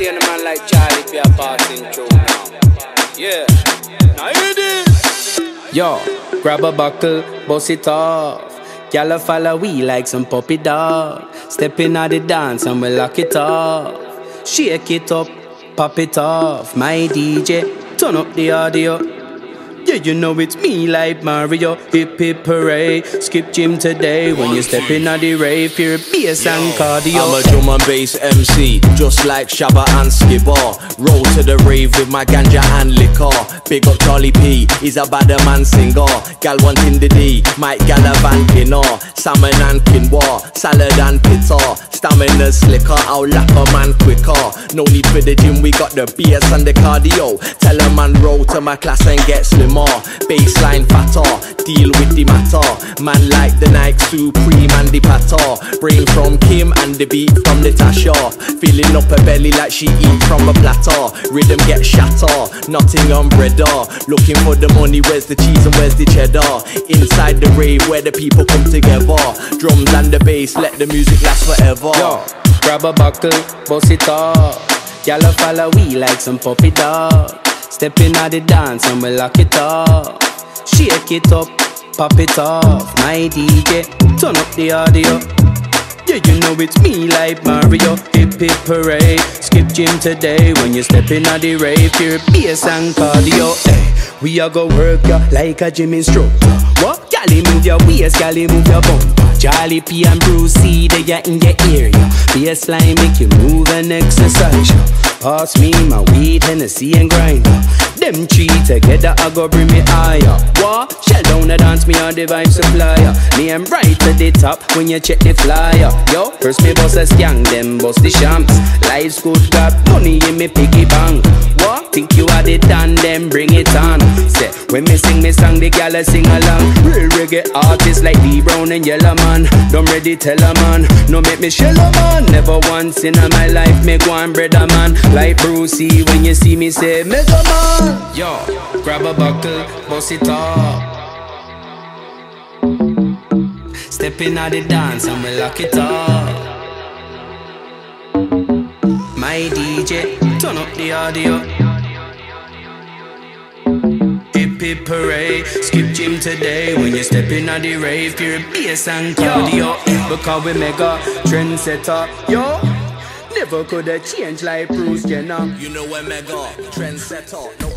see a man like Charlie P a passing through now. Yeah, now you this. Yo, grab a buckle, bust it off. Y'all follow we like some puppy dog. Step in at the dance and we lock it off. Shake it up, pop it off. My DJ, turn up the audio. Yeah, you know it's me like Mario. Hip hip hooray, skip gym today. When you step in at the rave, pure bass and cardio. I'm a drum and bass MC, just like Shabba and Skibber. Roll to the rave with my ganja and liquor. Big up Charlie P, he's a bad man singer. Gal wanting the D, Mike Galavantin or salmon and quinoa, salad and pita. Stamina slicker, I'll lap a man quicker. No need for the gym, we got the bass and the cardio. Tell a man roll to my class and get slimmer. Baseline fatter, deal with the matter. Man like the Nike Supreme and the patter. Brain from Kim and the beat from Natasha. Filling up her belly like she eat from a platter. Rhythm get shatter, Nottingham breader. Looking for the money, where's the cheese and where's the cheddar? Inside the rave where the people come together. Drums and the bass, let the music last forever. Yo, grab a buckle, bust it off. Y'all follow we like some puppy dog. Step in at the dance and we lock it off. Shake it up, pop it off. My DJ, turn up the audio. Yeah, you know it's me like Mario. Hip hip hooray, skip gym today. When you step in at the rave, pure bass and cardio. Hey, we a go work ya like a gym instructor. What? Gally move your waist, gally move your bumper. Charlie P and Bruce C, they are in your area. Bassline make you move and exercise. Pass me my weed, Hennessy and grinder. Them three together, I go bring me higher. What? Shell down the dance, me on the vibe supplier. Me am right to the top when you check the flyer. Yo, first me boss a skank, them boss the shamps. Life's good, got money in me piggy bank. What? Think you had it done, then bring it on. Say, when me sing me song, the gal sing along. Real reggae artists like D Brown and Yellow Man. Don't ready tell a man, no make me shell a man. Never once in my life me go and bread a man. Like Brucey, when you see me say Mega Man. Yo, grab a buckle, bust it up. Step in at the dance and we lock it up. My DJ, turn up the audio. Hip hip hooray, skip gym today. When you step in at the rave, pure bass and cardio. Because we mega trendsetter, yo. Never could have changed like Bruce Jenner. You know we're mega trendsetter. No